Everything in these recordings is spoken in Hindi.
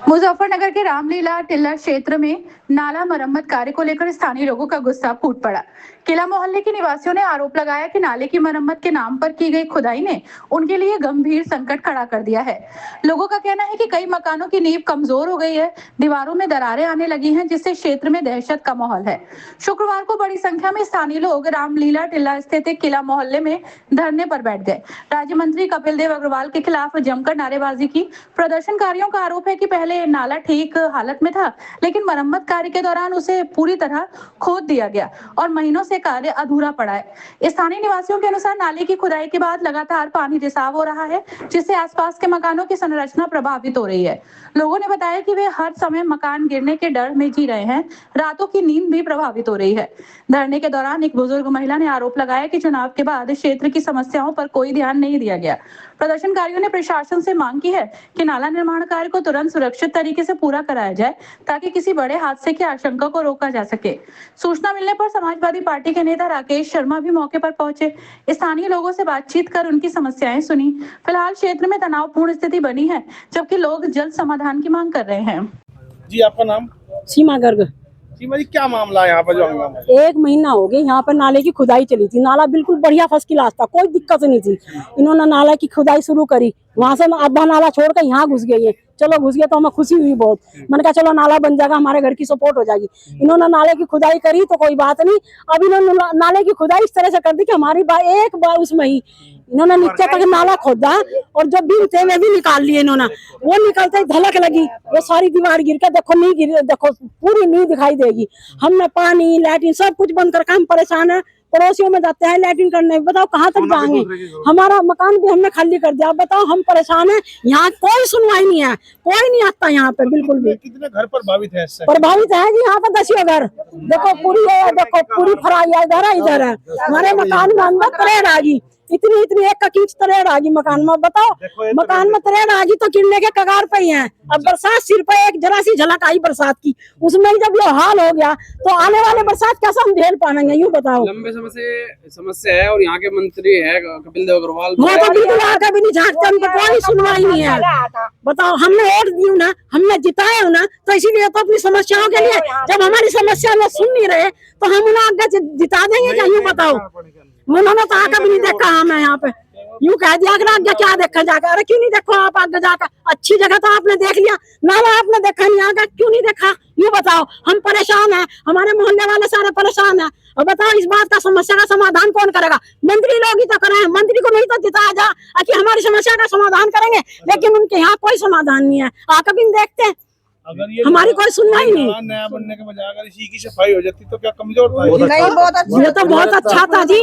मुजफ्फरनगर के रामलीला टिल्ला क्षेत्र में नाला मरम्मत कार्य को लेकर स्थानीय लोगों का गुस्सा फूट पड़ा। किला मोहल्ले के निवासियों ने आरोप लगाया कि नाले की मरम्मत के नाम पर की गई खुदाई ने उनके लिए गंभीर संकट खड़ा कर दिया है। लोगों का कहना है कि कई मकानों की नींव कमजोर हो गई है, दीवारों में दरारें आने लगी हैं, जिससे क्षेत्र में दहशत का माहौल है। शुक्रवार को बड़ी संख्या में स्थानीय लोग रामलीला टिल्ला स्थित एक किला मोहल्ले में धरने पर बैठ गए। राज्य मंत्री कपिल देव अग्रवाल के खिलाफ जमकर नारेबाजी की। प्रदर्शनकारियों का आरोप है कि पहले नाला ठीक हालत में था, लेकिन मरम्मत कार्य के दौरान उसे पूरी तरह खोद दिया गया और महीनों से कार्य अधूरा पड़ा है। स्थानीय निवासियों के अनुसार नाले की खुदाई के बाद लगातार पानी रिसाव हो रहा है, जिससे आसपास के मकानों की संरचना प्रभावित हो रही है। लोगों ने बताया कि वे हर समय मकान गिरने के डर में जी रहे हैं, रातों की नींद भी प्रभावित हो रही है। धरने के दौरान एक बुजुर्ग महिला ने आरोप लगाया कि चुनाव के बाद क्षेत्र की समस्याओं पर कोई ध्यान नहीं दिया गया। प्रदर्शनकारियों ने प्रशासन से मांग की है कि नाला निर्माण कार्य को तुरंत सुरक्षित तरीके से पूरा कराया जाए, ताकि किसी बड़े हादसे की आशंका को रोका जा सके। सूचना मिलने पर समाजवादी पार्टी के नेता राकेश शर्मा भी मौके पर पहुंचे। स्थानीय लोगों से बातचीत कर उनकी समस्याएं सुनी। फिलहाल क्षेत्र में तनावपूर्ण स्थिति बनी है, जबकि लोग जल्द समाधान की मांग कर रहे हैं। जी, आपका नाम? सीमा गर्ग। सीमा जी, क्या मामला है यहाँ पर जो हंगामा है? 1 महीना हो गया यहाँ पर नाले की खुदाई चली थी। नाला बिल्कुल बढ़िया फर्स्ट क्लास था, कोई दिक्कत नहीं थी। इन्होंने नाला की खुदाई शुरू करी, वहाँ से आधा नाला छोड़कर यहाँ घुस गई है। चलो घुस गया तो हमें खुशी हुई बहुत। मैंने कहा चलो नाला बन जाएगा, हमारे घर की सपोर्ट हो जाएगी। इन्होंने नाले की खुदाई करी तो कोई बात नहीं। अब इन्होंने नाले की खुदाई इस तरह से कर दी कि हमारी एक बार उसमें ही इन्होंने नीचे तक नाला खोदा और जो बीम थे वे भी निकाल लिए इन्होंने। वो निकलते ही धलक लगी, वो सारी दीवार गिर के देखो नहीं गिर, देखो पूरी नहीं दिखाई देगी। हमने पानी लैट्रिन सब कुछ बंद करके हम परेशान है। पड़ोसियों में जाते हैं लैट्रिन करने, बताओ कहाँ तक जाएंगे। हमारा मकान भी हमने खाली कर दिया। बताओ हम परेशान है, यहाँ कोई सुनवाई नहीं है, कोई नहीं आता यहाँ पे बिल्कुल भी। कितने घर प्रभावित है इससे? प्रभावित है जी यहाँ पर 10 घर। देखो पूरी है, देखो पूरी फराई है, इधर है। हमारे मकान में अंदर तरेड़ आ गई, इतनी एक का कीच तरेड़ आ गई मकान में। बताओ मकान में तरेड़ आ गई तो गिरने के कगार पे ही है। अब बरसात सिर पे एक जरा सी झलक आई बरसात की, उसमें जब ये हाल हो गया तो आने वाले बरसात कैसे हम झेल पाएंगे, यूँ बताओ। लंबे समय से समस्या है और यहाँ के मंत्री है कपिल देव अग्रवाल, मैं तो बिल्कुल आके भी नहीं झाँकते, उनको कोई सुनवाई नहीं है। बताओ हमने वोट दी ना, हमने जिताए ना, तो इसीलिए तो अपनी समस्याओं के लिए, जब हमारी समस्या में सुन नहीं रहे तो हम उन्हें आगे जिता देंगे क्या, यूँ बताओ। उन्होंने तो आगे भी नहीं देखा हमें यहाँ पे, यूँ कह दिया कि आगे क्या देखा जाकर। अरे क्यों नहीं देखो आप आगे जाकर, अच्छी जगह तो आपने देख लिया, नाला आपने देखा नहीं, आगे क्यों नहीं देखा, यूँ बताओ। हम परेशान है, हमारे मोहल्ले वाले सारे परेशान है। और बताओ इस बात का समस्या का समाधान कौन करेगा? मंत्री लोग ही तो करें, मंत्री को नहीं तो जिताया जा कि हमारी समस्या का समाधान करेंगे, लेकिन उनके यहाँ कोई समाधान नहीं है। आकर भी देखते अगर ये हमारी कोई सुनवाई नहीं। नया बनने के बजाय अगर इसी की सफाई हो जाती तो क्या कमजोर था? ये तो बहुत अच्छा था जी।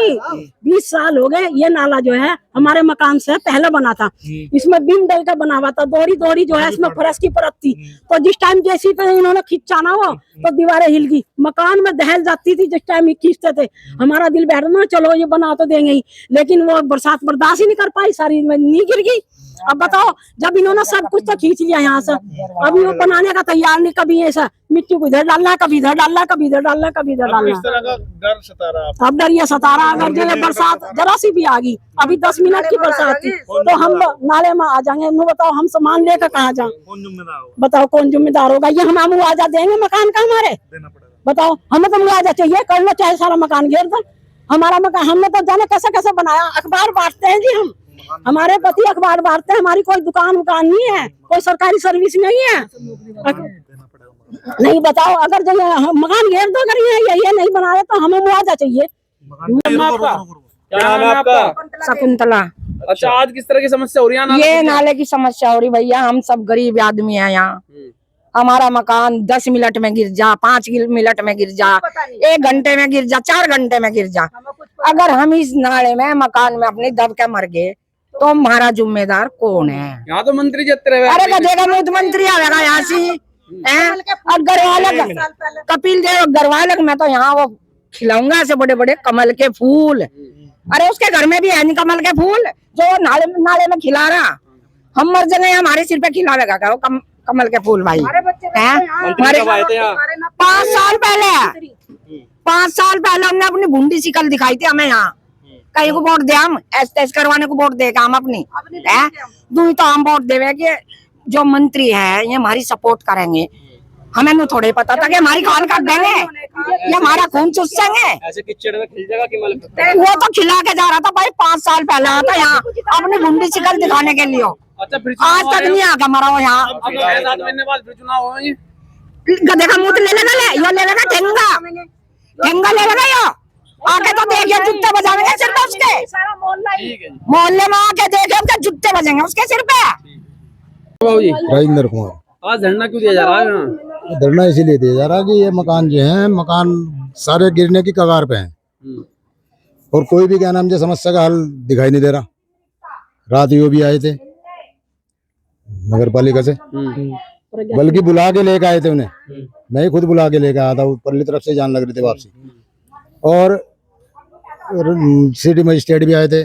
20 साल हो गए। ये नाला जो है हमारे मकान से पहले बना था, इसमें बीम डल का बना हुआ था, दोहरी जो है इसमें फरस की परत थी। तो जिस टाइम जैसी पे इन्होंने खींचा ना वो, तो दीवारें हिल गई, मकान में दहल जाती थी जिस टाइम खींचते थे। हमारा दिल बैठना चलो ये बना तो देंगे ही, लेकिन वो बरसात बर्दाश्त ही नहीं कर पाई, सारी नी गिर गई। अब बताओ जब इन्होंने सब कुछ तो खींच लिया यहाँ से, अब वो बनाने का तैयार नहीं, कभी ऐसा मिट्टी को इधर डालना, कभी इधर डालना, कभी इधर डालना, कभी इधर डालना। किस तरह का डर सता रहा आपको? अब डर ये सता रहा, अगर जो बरसात जरा सी भी आ गई, अभी 10 मिनट की बरसात थी तो हम नाले में आ जाएंगे। बताओ हम सामान लेकर कहाँ जाए, बताओ कौन जिम्मेदार होगा? ये हम मुआवजा देंगे मकान का हमारे? बताओ हमें तो मुआवजा चाहिए, करना चाहे सारा मकान घेर दो हमारा मकान। हमने तो जाने कैसे कैसे बनाया, अखबार बांटते हैं जी हम, हमारे पति अखबार बांटते हैं। हमारी कोई दुकान नहीं है, कोई सरकारी सर्विस नहीं है। नहीं बताओ अगर जो मकान घेर दो, अगर ये नहीं बना रहे तो हमें मुआवजा चाहिए। क्या नाम है आपका? शकुंतला। अच्छा, आज किस तरह की समस्या हो रही है? ये नाले की समस्या हो रही भैया, हम सब गरीब आदमी हैं यहाँ। हमारा मकान 10 मिनट में गिर जा, 5 मिनट में गिर जा, 1 घंटे में गिर जा, 4 घंटे में गिर जा। अगर हम इस नाले में मकान में अपने दब के मर गए तो हमारा जिम्मेदार कौन है? यहाँ तो मंत्री जितते रहे। अरे गधेगा मुख्यमंत्री आएगा यहाँ से। और गरवालक कपिल देव गरवालक में तो यहाँ वो खिलाऊंगा ऐसे बड़े बड़े कमल के फूल। अरे उसके घर में भी है नहीं कमल के फूल, जो नाले में खिला रहा। हम मर जाए हमारे सिर पे खिला लगा क्या वो कमल के फूल भाई? हमारे 5 साल पहले 5 साल पहले हमने अपनी भूंडी शिकल दिखाई थी हमें यहाँ। कहीं को वोट दे, हम एस करवाने को वोट देगा हम अपनी। दूई तो हम वोट देवे कि जो मंत्री है ये हमारी सपोर्ट करेंगे, हमें तो थोड़े पता था कि हमारी कान काट देंगे, ये हमारा खून चूसेंगे। ऐसे कीचड़ में खिल जाएगा कि वो तो खिला के जा रहा था भाई, 5 साल पहले आया था यहाँ अपनी गुंडी शिकल दिखाने के लिए। अच्छा फिर आज तक नहीं आकर मरा वो यहाँ। 7 महीने बाद फिर चुनाव होंगे। गधे का मुंह ले लेगा, यो ले लेगा ठेंगा, ठेंगा ले लेगा यो। आके तो देखिए जुत्ते बजाएंगे सिर पे उसके, ठीक है जी। मोहल्ले में आके देखिए उसके जुत्ते बजेंगे उसके सिर पे। बाबू जी राजेंद्र कुमार। आज धरना क्यों दिया जा रहा है यहाँ? धरना इसीलिए दिया जा रहा है कि ये मकान जो है, मकान सारे गिरने की कगार पे हैं और कोई भी क्या नाम से समस्या का हल दिखाई नहीं दे रहा। रात यो भी आए थे नगर पालिका से, बल्कि बुला के लेके आए थे उन्हें, मैं ही खुद बुला के लेके आया था। ऊपरली तरफ से जान लग रही थी वापसी, और सिटी मजिस्ट्रेट भी आए थे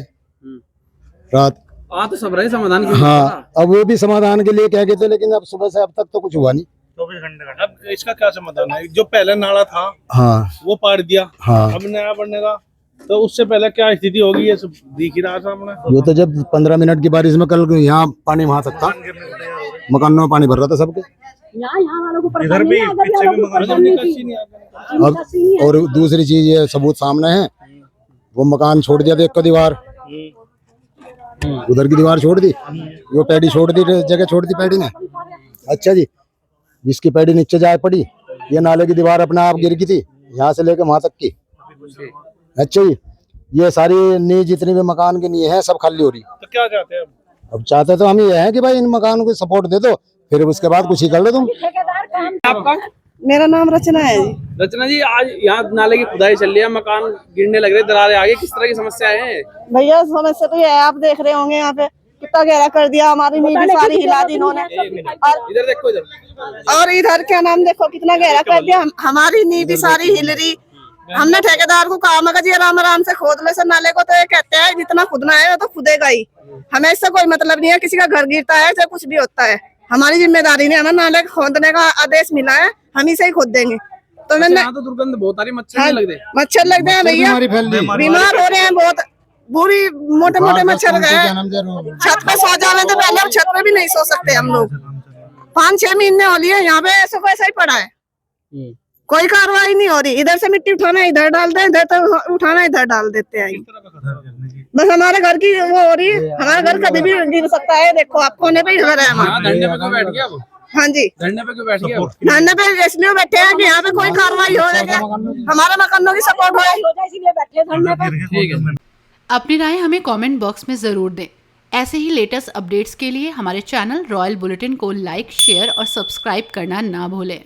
रात। तो सब रहे समाधान के लिए। हाँ, अब वो भी समाधान के लिए कह गए थे, लेकिन अब सुबह से अब तक तो कुछ हुआ नहीं। 24 घंटे का। अब इसका क्या समाधान है? जो पहले नाला था हाँ वो पार दिया, हाँ, अब नया बनने का, तो उससे पहले क्या स्थिति होगी ये सब दिख ही रहा सामने। वो तो जब 15 मिनट की बारिश में कल यहाँ पानी वहां तक था, मकानों में पानी भर रहा था सबके। यहाँ वालों को इधर भी पीछे भी परेशानी मकान थी। अब और दूसरी चीज ये सबूत सामने है, वो मकान छोड़ दिया था एक का दीवार, उधर की दीवार छोड़ दी, वो पैडी छोड़ दी, जगह छोड़ दी पैडी ने। अच्छा जी, जिसकी पैडी नीचे जाए पड़ी, ये नाले की दीवार अपने आप गिर गई थी यहाँ से लेके वहां तक की। अच्छा जी, ये सारी नींव जितनी भी मकान की नींव है सब खाली हो रही। तो क्या चाहते हैं अब चाहते तो हम ये है कि भाई इन मकानों को सपोर्ट दे दो, फिर उसके बाद कुछ ही कर लो तुम। आपका मेरा नाम रचना है जी। रचना जी, आज यहाँ नाले की खुदाई चल रही है, मकान गिरने लग रहे, दरारें आगे, किस तरह की समस्या है? भैया समस्या तो ये है, आप देख रहे होंगे यहाँ पे कितना गहरा कर दिया, हमारी नींव भी सारी हिला दी इन्होंने। और इधर देखो, इधर और इधर क्या नाम देखो कितना गहरा कर दिया, हमारी नींव भी सारी हिल रही। हमने ठेकेदार को कहा मगर जी आराम आराम से खोद लो सर नाले को, तो ये कहते हैं जितना खुदना है वो तो खुदेगा ही, हमें इससे कोई मतलब नहीं है। किसी का घर गिरता है चाहे कुछ भी होता है, हमारी जिम्मेदारी नहीं है, हमें नाले खोदने का आदेश मिला है, हम इसे ही खोद देंगे। तो मैंने यहाँ तो दुर्गंध बहुत आ रही, मच्छर नहीं लग रहे? मच्छर लगते हैं भैया, बीमार हो रहे हैं बहुत, बुरी मोटे मोटे मच्छर गए। छत पे सो जाने तो पहले, अब छत पे भी नहीं सो सकते हम लोग। 5-6 महीने हो लिए यहाँ पे ऐसा को ऐसा ही पड़ा है, कोई कार्रवाई नहीं हो रही। इधर से मिट्टी उठाना इधर डाल दे, इधर तो उठाना इधर डाल देते हैं। बस हमारे घर की वो हो रही है, हमारा घर कभी भी गिर सकता है। देखो आप कोने पे ही घर है हमारा। धरने पे क्यों बैठ गया वो? हाँ जी, धरने पे क्यों बैठ गया वो? धरने पे इसलिए बैठे हैं कि यहाँ पे कोई कार्रवाई हो रही है, हमारे मकानों की सपोर्ट हो। इसीलिए बैठे धरने पर। ठीक है। अपनी राय हमें कमेंट बॉक्स में ज़रूर दें। ऐसे ही लेटेस्ट अपडेट्स के लिए हमारे चैनल रॉयल बुलेटिन को लाइक, शेयर और सब्सक्राइब करना ना भूलें।